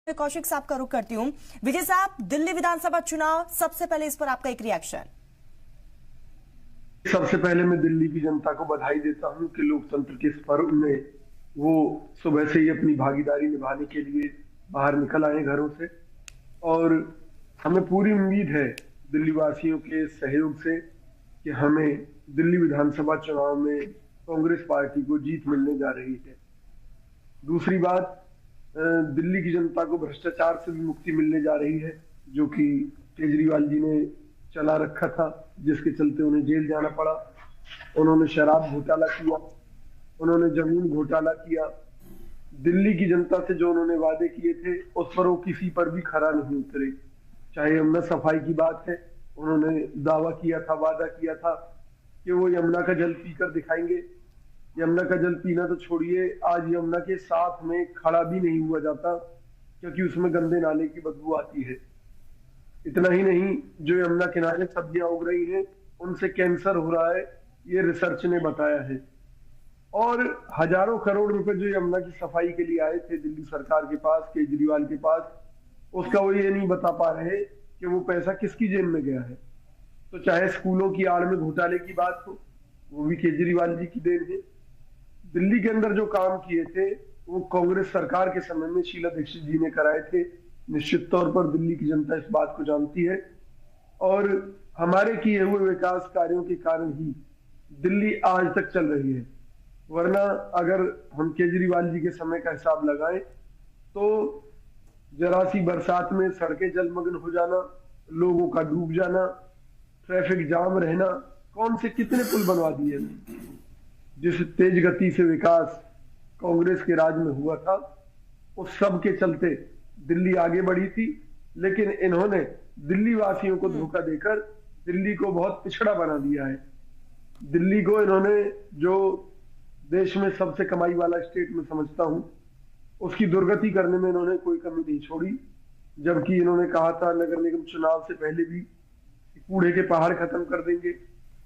कौशिक साहब का रुख करती हूं। विजय साहब, दिल्ली विधानसभा चुनाव, सबसे पहले इस पर आपका एक रिएक्शन। सबसे पहले मैं दिल्ली की जनता को बधाई देता हूं कि लोकतंत्र के इस पर्व में वो सुबह से ही अपनी भागीदारी निभाने के लिए बाहर निकल आए घरों से, और हमें पूरी उम्मीद है दिल्ली वासियों के सहयोग से कि हमें दिल्ली विधानसभा चुनाव में कांग्रेस पार्टी को जीत मिलने जा रही है। दूसरी बात, दिल्ली की जनता को भ्रष्टाचार से भी मुक्ति मिलने जा रही है, जो कि केजरीवाल जी ने चला रखा था, जिसके चलते उन्हें जेल जाना पड़ा। उन्होंने शराब घोटाला किया, उन्होंने जमीन घोटाला किया। दिल्ली की जनता से जो उन्होंने वादे किए थे उस पर वो किसी पर भी खरा नहीं उतरे। चाहे यमुना सफाई की बात है, उन्होंने दावा किया था, वादा किया था कि वो यमुना का जल पीकर दिखाएंगे। यमुना का जल पीना तो छोड़िए, आज यमुना के साथ में खड़ा भी नहीं हुआ जाता क्योंकि उसमें गंदे नाले की बदबू आती है। इतना ही नहीं, जो यमुना किनारे सब्जियां उग रही हैं उनसे कैंसर हो रहा है, ये रिसर्च ने बताया है। और हजारों करोड़ रुपए जो यमुना की सफाई के लिए आए थे दिल्ली सरकार के पास, केजरीवाल के पास, उसका वो ये नहीं बता पा रहे कि वो पैसा किसकी जेब में गया है। तो चाहे स्कूलों की आड़ में घोटाले की बात हो, वो भी केजरीवाल जी की देन है। दिल्ली के अंदर जो काम किए थे वो कांग्रेस सरकार के समय में शीला दीक्षित जी ने कराए थे। निश्चित तौर पर दिल्ली की जनता इस बात को जानती है, और हमारे किए हुए विकास कार्यों के कारण ही दिल्ली आज तक चल रही है। वरना अगर हम केजरीवाल जी के समय का हिसाब लगाएं तो जरा सी बरसात में सड़कें जलमग्न हो जाना, लोगों का डूब जाना, ट्रैफिक जाम रहना, कौन से कितने पुल बनवा दिए। जिस तेज गति से विकास कांग्रेस के राज में हुआ था उस सब के चलते दिल्ली आगे बढ़ी थी, लेकिन इन्होंने दिल्ली वासियों को धोखा देकर दिल्ली को बहुत पिछड़ा बना दिया है। दिल्ली को इन्होंने, जो देश में सबसे कमाई वाला स्टेट में समझता हूं, उसकी दुर्गति करने में इन्होंने कोई कमी नहीं छोड़ी। जबकि इन्होंने कहा था नगर निगम चुनाव से पहले भी कि कूड़े के पहाड़ खत्म कर देंगे,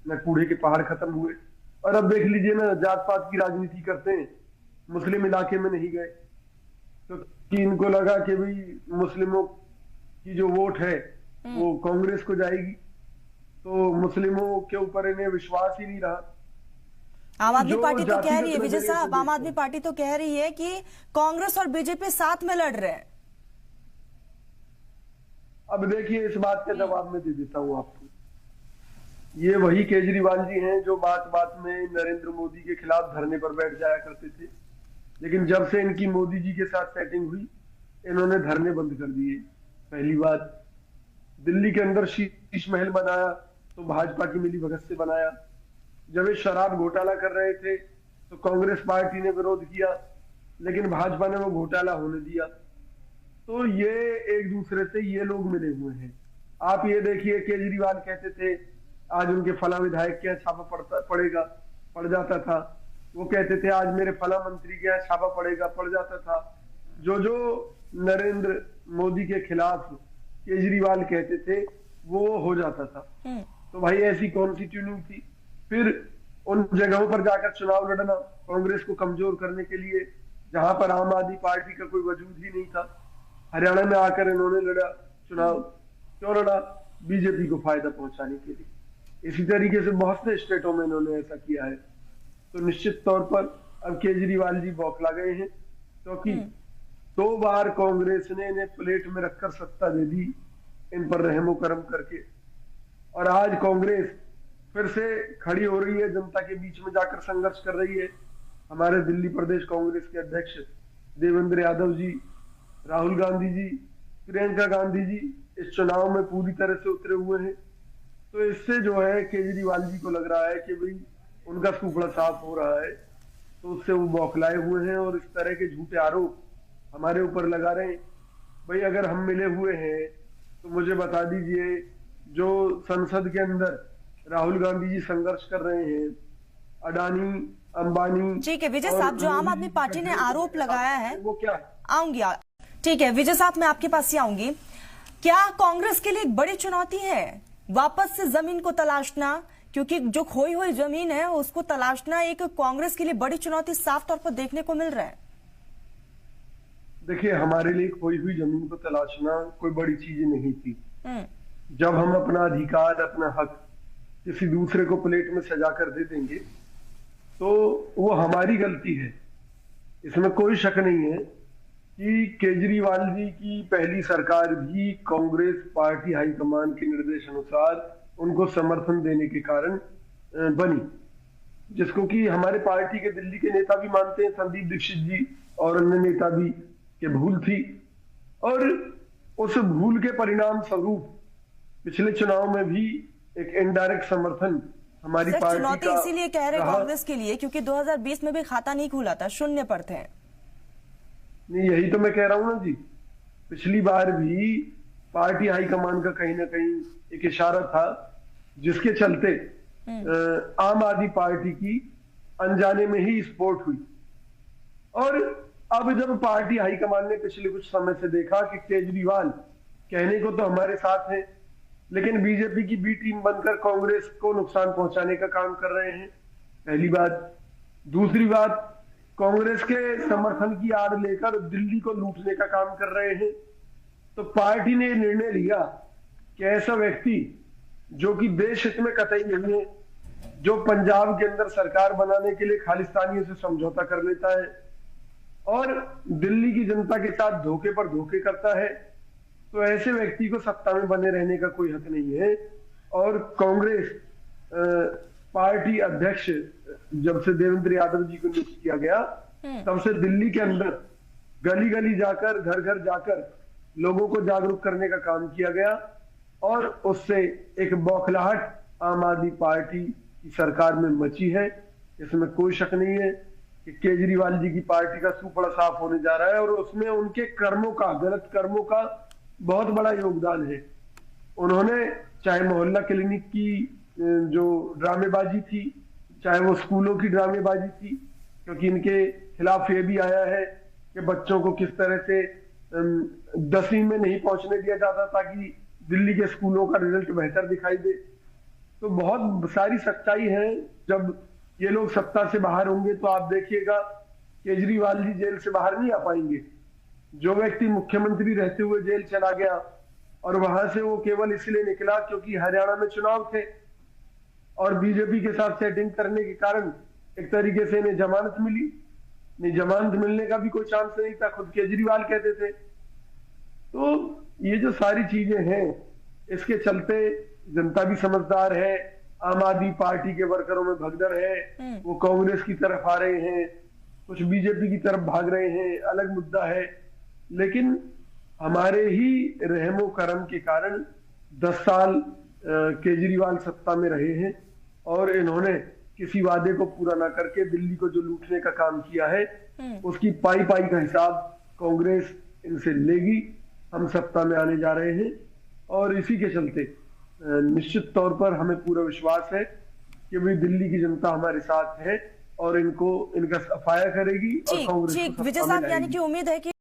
न कूड़े के पहाड़ खत्म हुए। और अब देख लीजिए ना, जात पात की राजनीति करते हैं, मुस्लिम इलाके में नहीं गए क्योंकि इनको लगा कि भाई मुस्लिमों की जो वोट है वो कांग्रेस को जाएगी, तो मुस्लिमों के ऊपर इन्हें विश्वास ही नहीं रहा। आम आदमी पार्टी तो कह रही है, विजय साहब, आम आदमी पार्टी तो कह रही है कि कांग्रेस और बीजेपी साथ में लड़ रहे हैं। अब देखिए, इस बात का जवाब मैं दे देता हूं आपको। ये वही केजरीवाल जी हैं जो बात बात में नरेंद्र मोदी के खिलाफ धरने पर बैठ जाया करते थे, लेकिन जब से इनकी मोदी जी के साथ सेटिंग हुई इन्होंने धरने बंद कर दिए। पहली बात, दिल्ली के अंदर शीश महल बनाया तो भाजपा की मिलीभगत से बनाया। जब ये शराब घोटाला कर रहे थे तो कांग्रेस पार्टी ने विरोध किया, लेकिन भाजपा ने वो घोटाला होने दिया। तो ये एक दूसरे से ये लोग मिले हुए हैं। आप ये देखिए, केजरीवाल कहते थे आज उनके फला विधायक के यहाँ छापा पड़ जाता था। वो कहते थे आज मेरे फला मंत्री के यहाँ छापा पड़ जाता था। जो जो नरेंद्र मोदी के खिलाफ केजरीवाल कहते थे वो हो जाता था। तो भाई ऐसी कौन सी ट्यूनिंग थी? फिर उन जगहों पर जाकर चुनाव लड़ना कांग्रेस को कमजोर करने के लिए, जहां पर आम आदमी पार्टी का कोई वजूद ही नहीं था। हरियाणा में आकर इन्होंने लड़ा चुनाव। क्यों लड़ा? बीजेपी को फायदा पहुंचाने के लिए। इसी तरीके से बहुत से स्टेटों में इन्होंने ऐसा किया है। तो निश्चित तौर पर अब केजरीवाल जी बौखला गए हैं, क्योंकि 2 बार कांग्रेस ने इन्हें प्लेट में रखकर सत्ता दे दी, इन पर रहमो करम करके। और आज कांग्रेस फिर से खड़ी हो रही है, जनता के बीच में जाकर संघर्ष कर रही है। हमारे दिल्ली प्रदेश कांग्रेस के अध्यक्ष देवेंद्र यादव जी, राहुल गांधी जी, प्रियंका गांधी जी इस चुनाव में पूरी तरह से उतरे हुए हैं। तो इससे जो है केजरीवाल जी को लग रहा है कि भाई उनका सूपड़ा साफ हो रहा है, तो उससे वो बौखलाए हुए हैं और इस तरह के झूठे आरोप हमारे ऊपर लगा रहे हैं। भाई अगर हम मिले हुए हैं तो मुझे बता दीजिए, जो संसद के अंदर राहुल गांधी जी संघर्ष कर रहे हैं, अडानी, अंबानी, ठीक है विजय साहब, जो आम आदमी पार्टी ने आरोप लगाया है वो क्या है? आऊंगी। ठीक है विजय साहब, मैं आपके पास ही आऊंगी। क्या कांग्रेस के लिए एक बड़ी चुनौती है वापस से जमीन को तलाशना? क्योंकि जो खोई हुई जमीन है उसको तलाशना एक कांग्रेस के लिए बड़ी चुनौती साफ तौर पर देखने को मिल रहा है। देखिए, हमारे लिए खोई हुई जमीन को तलाशना कोई बड़ी चीज नहीं थी। हम्म। जब हम अपना अधिकार, अपना हक किसी दूसरे को प्लेट में सजा कर दे देंगे तो वो हमारी गलती है, इसमें कोई शक नहीं है कि केजरीवाल जी की पहली सरकार भी कांग्रेस पार्टी हाईकमान के निर्देश अनुसार उनको समर्थन देने के कारण बनी, जिसको कि हमारे पार्टी के दिल्ली के नेता भी मानते हैं, संदीप दीक्षित जी और अन्य नेता भी, कि भूल थी। और उस भूल के परिणाम स्वरूप पिछले चुनाव में भी एक इनडायरेक्ट समर्थन हमारी सर, पार्टी चुनौती का इसीलिए कह रहे रहा। कांग्रेस के लिए क्योंकि 2020 में भी खाता नहीं खुला था, शून्य पर थे। नहीं, यही तो मैं कह रहा हूं ना जी, पिछली बार भी पार्टी हाईकमान का कहीं ना कहीं एक इशारा था, जिसके चलते आम आदमी पार्टी की अनजाने में ही स्पोर्ट हुई। और अब जब पार्टी हाईकमान ने पिछले कुछ समय से देखा कि केजरीवाल कहने को तो हमारे साथ हैं, लेकिन बीजेपी की बी टीम बनकर कांग्रेस को नुकसान पहुंचाने का काम कर रहे हैं, पहली बात। दूसरी बात, कांग्रेस के समर्थन की आड़ लेकर दिल्ली को लूटने का काम कर रहे हैं, तो पार्टी ने निर्णय लिया कि ऐसा व्यक्ति जो कि देश हित में कतई नहीं है, जो पंजाब के अंदर सरकार बनाने के लिए खालिस्तानियों से समझौता कर लेता है और दिल्ली की जनता के साथ धोखे पर धोखे करता है, तो ऐसे व्यक्ति को सत्ता में बने रहने का कोई हक नहीं है। और कांग्रेस पार्टी अध्यक्ष जब से देवेंद्र यादव जी को नियुक्त किया गया, तब से दिल्ली के अंदर गली गली जाकर, घर घर जाकर लोगों को जागरूक करने का काम किया गया और उससे एक बौखलाहट आम आदमी पार्टी की सरकार में मची है। इसमें कोई शक नहीं है कि केजरीवाल जी की पार्टी का सुपड़ा साफ होने जा रहा है और उसमें उनके कर्मों का, गलत कर्मों का बहुत बड़ा योगदान है। उन्होंने चाहे मोहल्ला क्लिनिक की जो ड्रामेबाजी थी, चाहे वो स्कूलों की ड्रामेबाजी थी, क्योंकि इनके खिलाफ ये भी आया है कि बच्चों को किस तरह से 10वीं में नहीं पहुंचने दिया जाता ताकि दिल्ली के स्कूलों का रिजल्ट बेहतर दिखाई दे। तो बहुत सारी सच्चाई है। जब ये लोग सत्ता से बाहर होंगे तो आप देखिएगा केजरीवाल जी जेल से बाहर नहीं आ पाएंगे। जो व्यक्ति मुख्यमंत्री रहते हुए जेल चला गया और वहां से वो केवल इसलिए निकला क्योंकि हरियाणा में चुनाव थे और बीजेपी के साथ सेटिंग करने के कारण एक तरीके से इन्हें जमानत मिली। नहीं, जमानत मिलने का भी कोई चांस नहीं था, खुद केजरीवाल कहते थे। तो ये जो सारी चीजें हैं, इसके चलते जनता भी समझदार है, आम आदमी पार्टी के वर्करों में भगदड़ है, वो कांग्रेस की तरफ आ रहे हैं, कुछ बीजेपी की तरफ भाग रहे हैं, अलग मुद्दा है। लेकिन हमारे ही रहमो करम के कारण 10 साल केजरीवाल सत्ता में रहे हैं और इन्होंने किसी वादे को पूरा ना करके दिल्ली को जो लूटने का काम किया है, उसकी पाई पाई का हिसाब कांग्रेस इनसे लेगी। हम सत्ता में आने जा रहे हैं और इसी के चलते निश्चित तौर पर हमें पूरा विश्वास है कि भाई दिल्ली की जनता हमारे साथ है और इनका सफाया करेगी और कांग्रेस को सत्ता में विजय साहब, लाएगी। यानी कि उम्मीद है कि